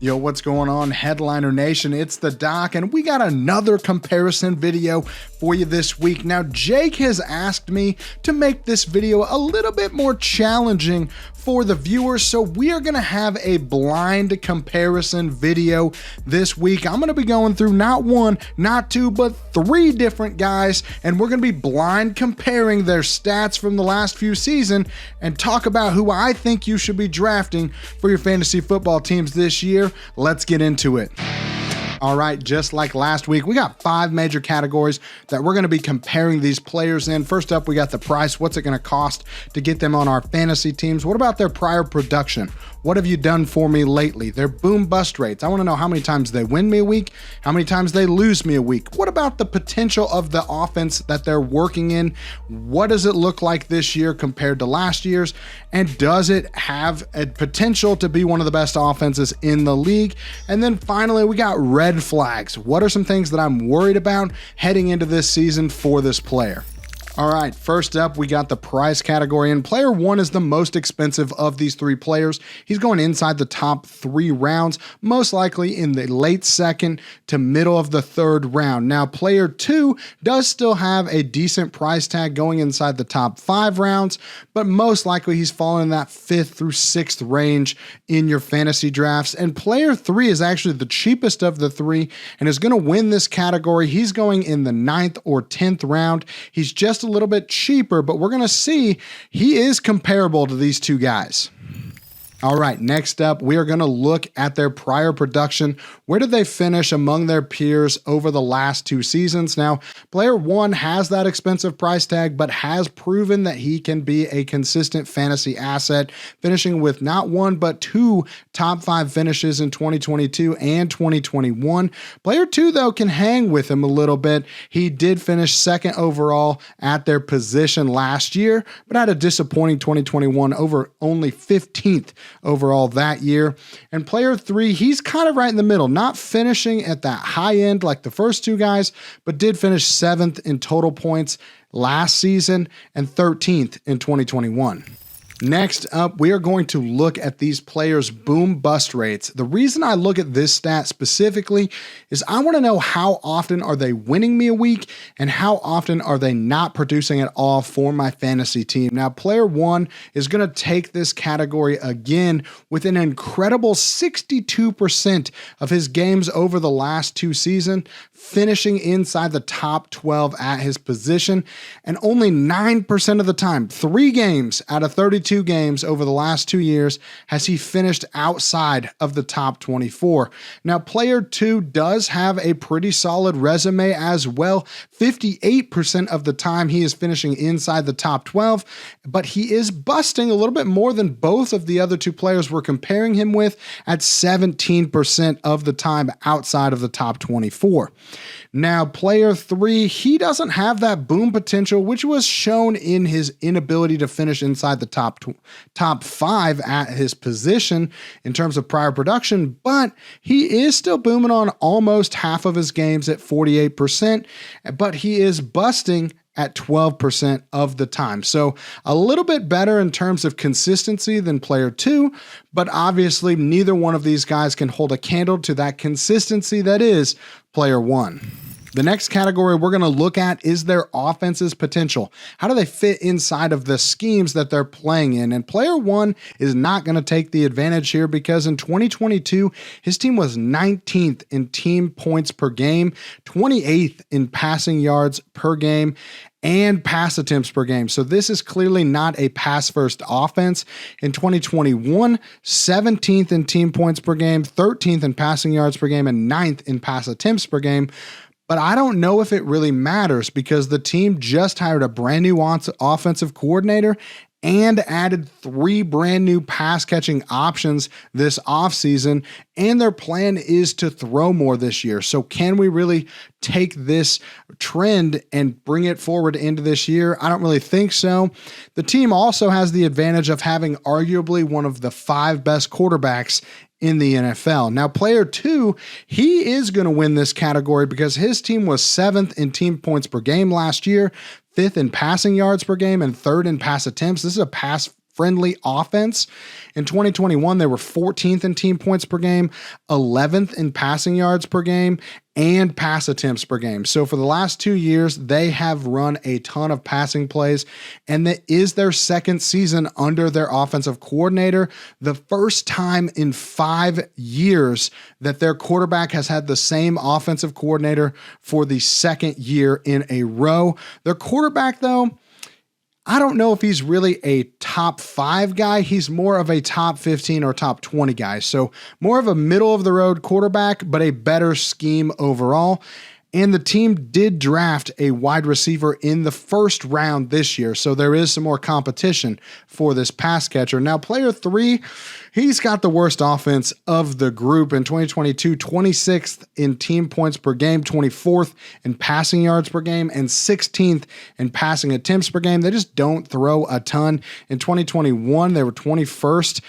Yo, what's going on, Headliner Nation? It's the Doc, and we got another comparison video for you this week. Now, Jake has asked me to make this video a little bit more challenging for the viewers, so we are going to have a blind comparison video this week. I'm going to be going through not one, not two, but three different guys, and we're going to be blind comparing their stats from the last few seasons and talk about who I think you should be drafting for your fantasy football teams this year. Let's get into it. All right, just like last week, we got 5 major categories that we're going to be comparing these players in. First up, we got the price. What's it going to cost to get them on our fantasy teams? What about their prior production? What have you done for me lately? Their boom bust rates. I want to know how many times they win me a week, how many times they lose me a week. What about the potential of the offense that they're working in? What does it look like this year compared to last year's? And does it have a potential to be one of the best offenses in the league? And then finally, we got red flags. What are some things that I'm worried about heading into this season for this player? All right, first up, we got the price category, and player 1 is the most expensive of these 3 players. He's going inside the top 3 rounds, most likely in the late second to middle of the 3rd round. Now, player 2 does still have a decent price tag going inside the top 5 rounds, but most likely he's falling in that 5th through 6th range in your fantasy drafts. And player 3 is actually the cheapest of the 3 and is going to win this category. He's going in the 9th or 10th round. He's just a little bit cheaper, but we're going to see he is comparable to these 2 guys. All right, next up, we are going to look at their prior production. Where did they finish among their peers over the last 2 seasons? Now, player 1 has that expensive price tag, but has proven that he can be a consistent fantasy asset, finishing with not 1, but 2 top 5 finishes in 2022 and 2021. Player 2, though, can hang with him a little bit. He did finish 2nd overall at their position last year, but had a disappointing 2021 over only 15th overall that year. And player 3, he's kind of right in the middle, not finishing at that high end like the first 2 guys, but did finish 7th in total points last season and 13th in 2021. Next up, we are going to look at these players' boom bust rates. The reason I look at this stat specifically is I want to know how often are they winning me a week and how often are they not producing at all for my fantasy team. Now, player 1 is going to take this category again with an incredible 62% of his games over the last 2 seasons, finishing inside the top 12 at his position, and only 9% of the time, 3 games out of 32 games over the last 2 years, has he finished outside of the top 24. Now, player 2 does have a pretty solid resume as well. 58% of the time he is finishing inside the top 12, but he is busting a little bit more than both of the other 2 players we're comparing him with at 17% of the time outside of the top 24. Now, player 3, he doesn't have that boom potential, which was shown in his inability to finish inside the top 5 at his position in terms of prior production, but he is still booming on almost half of his games at 48%, but he is busting at 12% of the time. So a little bit better in terms of consistency than player 2, but obviously neither one of these guys can hold a candle to that consistency that is player 1. The next category we're going to look at is their offense's potential. How do they fit inside of the schemes that they're playing in? And player 1 is not going to take the advantage here because in 2022, his team was 19th in team points per game, 28th in passing yards per game, and pass attempts per game. So this is clearly not a pass-first offense. In 2021, 17th in team points per game, 13th in passing yards per game, and 9th in pass attempts per game. But I don't know if it really matters because the team just hired a brand new offensive coordinator and added 3 brand new pass catching options this offseason, and their plan is to throw more this year. So can we really take this trend and bring it forward into this year? I don't really think so. The team also has the advantage of having arguably one of the 5 best quarterbacks in the NFL. Now, player 2, he is going to win this category because his team was 7th in team points per game last year, 5th in passing yards per game, and 3rd in pass attempts. This is a pass friendly offense. In 2021, they were 14th in team points per game, 11th in passing yards per game, and pass attempts per game. So for the last 2 years, they have run a ton of passing plays, and that is their second season under their offensive coordinator. The first time in 5 years that their quarterback has had the same offensive coordinator for the second year in a row. Their quarterback, though, I don't know if he's really a top 5 guy. He's more of a top 15 or top 20 guy. So more of a middle of the road quarterback, but a better scheme overall. And the team did draft a wide receiver in the first round this year. So there is some more competition for this pass catcher. Now, player 3, he's got the worst offense of the group in 2022, 26th in team points per game, 24th in passing yards per game, and 16th in passing attempts per game. They just don't throw a ton. In 2021, they were 21st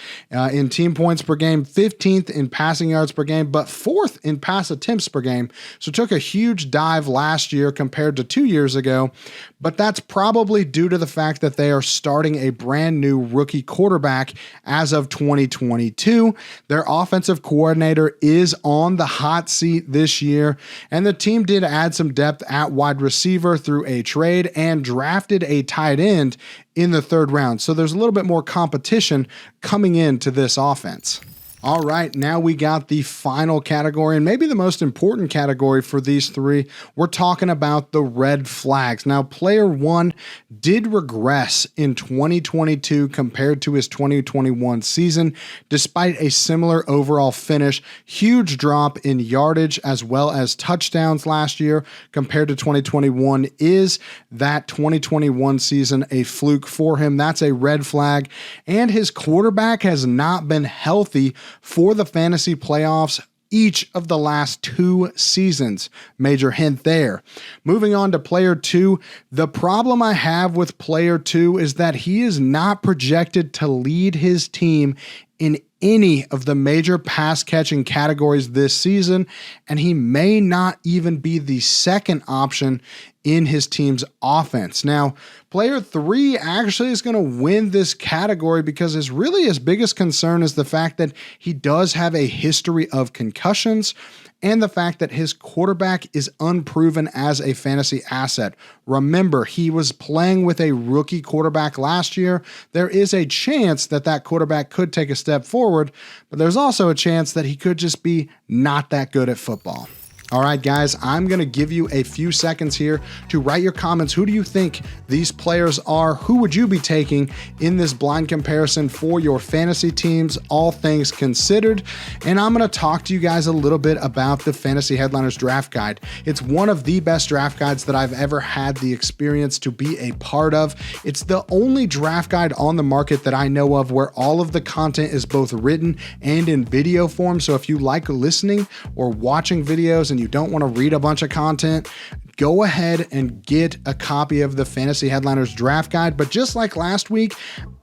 in team points per game, 15th in passing yards per game, but 4th in pass attempts per game. So took a huge dive last year compared to 2 years ago, but that's probably due to the fact that they are starting a brand new rookie quarterback as of 2022. Their offensive coordinator is on the hot seat this year, and the team did add some depth at wide receiver through a trade and drafted a tight end in the 3rd round. So there's a little bit more competition coming into this offense. All right, now we got the final category, and maybe the most important category for these 3. We're talking about the red flags. Now, player 1 did regress in 2022 compared to his 2021 season, despite a similar overall finish. Huge drop in yardage as well as touchdowns last year compared to 2021. Is that 2021 season a fluke for him? That's a red flag. And his quarterback has not been healthy for the fantasy playoffs each of the last 2 seasons. Major hint there. Moving on to player 2, the problem I have with player 2 is that he is not projected to lead his team in any of the major pass catching categories this season, and he may not even be the second option in his team's offense. Now, player 3 actually is going to win this category because his biggest concern is the fact that he does have a history of concussions and the fact that his quarterback is unproven as a fantasy asset. Remember, he was playing with a rookie quarterback last year. There is a chance that that quarterback could take a step forward, but there's also a chance that he could just be not that good at football. All right, guys, I'm going to give you a few seconds here to write your comments. Who do you think these players are? Who would you be taking in this blind comparison for your fantasy teams, all things considered? And I'm going to talk to you guys a little bit about the Fantasy Headliners Draft Guide. It's one of the best draft guides that I've ever had the experience to be a part of. It's the only draft guide on the market that I know of where all of the content is both written and in video form. So if you like listening or watching videos and you don't want to read a bunch of content, go ahead and get a copy of the Fantasy Headliners Draft Guide. But just like last week,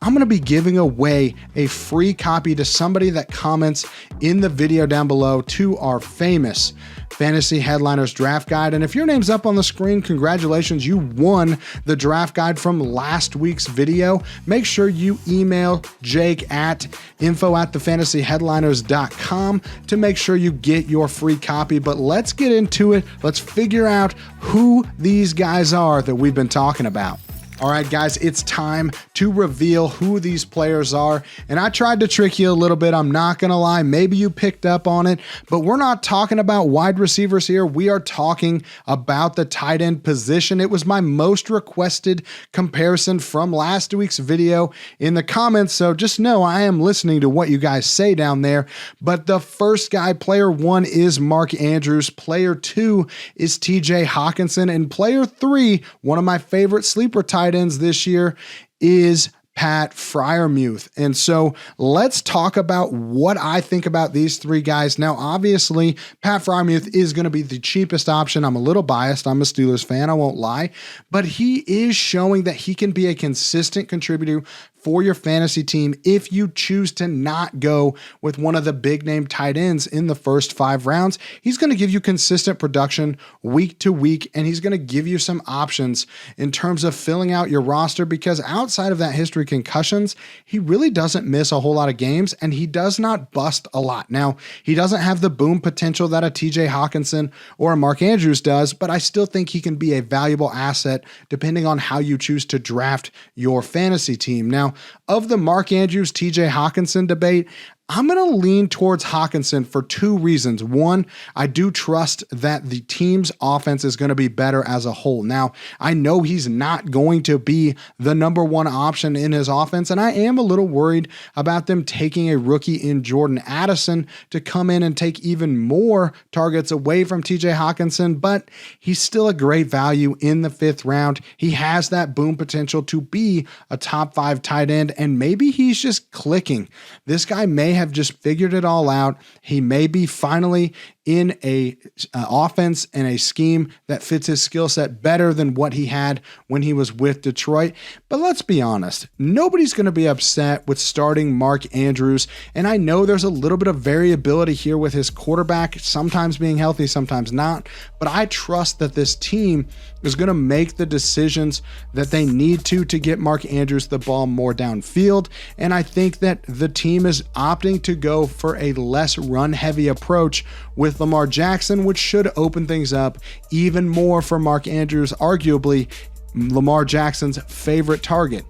I'm going to be giving away a free copy to somebody that comments in the video down below to our famous Fantasy Headliners Draft Guide. And if your name's up on the screen, congratulations, you won the draft guide from last week's video. Make sure you email Jake at info@thefantasyheadliners.com to make sure you get your free copy. But let's get into it. Let's figure out who these guys are that we've been talking about. All right, guys, it's time to reveal who these players are. And I tried to trick you a little bit. I'm not going to lie. Maybe you picked up on it, but we're not talking about wide receivers here. We are talking about the tight end position. It was my most requested comparison from last week's video in the comments. So just know I am listening to what you guys say down there. But the first guy, player 1, is Mark Andrews. Player 2 is TJ Hawkinson. And player 3, one of my favorite sleeper tight ends this year, is Pat Freiermuth. And so let's talk about what I think about these 3 guys. Now, obviously, Pat Freiermuth is going to be the cheapest option. I'm a little biased. I'm a Steelers fan, I won't lie. But he is showing that he can be a consistent contributor for your fantasy team if you choose to not go with one of the big name tight ends in the first 5 rounds. He's going to give you consistent production week to week, and he's going to give you some options in terms of filling out your roster, because outside of that history concussions, he really doesn't miss a whole lot of games, and he does not bust a lot. Now, he doesn't have the boom potential that a TJ Hawkinson or a Mark Andrews does, but I still think he can be a valuable asset depending on how you choose to draft your fantasy team. Now, of the Mark Andrews, TJ Hawkinson debate, I'm going to lean towards Hawkinson for 2 reasons. One, I do trust that the team's offense is going to be better as a whole. Now, I know he's not going to be the number 1 option in his offense, and I am a little worried about them taking a rookie in Jordan Addison to come in and take even more targets away from TJ Hawkinson, but he's still a great value in the 5th round. He has that boom potential to be a top 5 tight end, and maybe he's just clicking. This guy may have just figured it all out. He may be finally in a offense and a scheme that fits his skill set better than what he had when he was with Detroit. But let's be honest, nobody's going to be upset with starting Mark Andrews. And I know there's a little bit of variability here with his quarterback, sometimes being healthy, sometimes not. But I trust that this team is going to make the decisions that they need to get Mark Andrews the ball more downfield. And I think that the team is opting to go for a less run-heavy approach with Lamar Jackson, which should open things up even more for Mark Andrews, arguably Lamar Jackson's favorite target.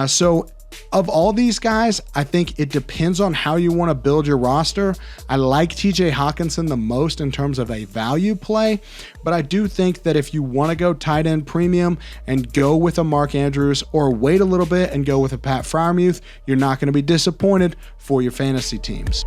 So of all these guys, I think it depends on how you want to build your roster. I like TJ Hawkinson the most in terms of a value play, but I do think that if you want to go tight end premium and go with a Mark Andrews, or wait a little bit and go with a Pat Freiermuth, you're not going to be disappointed for your fantasy teams.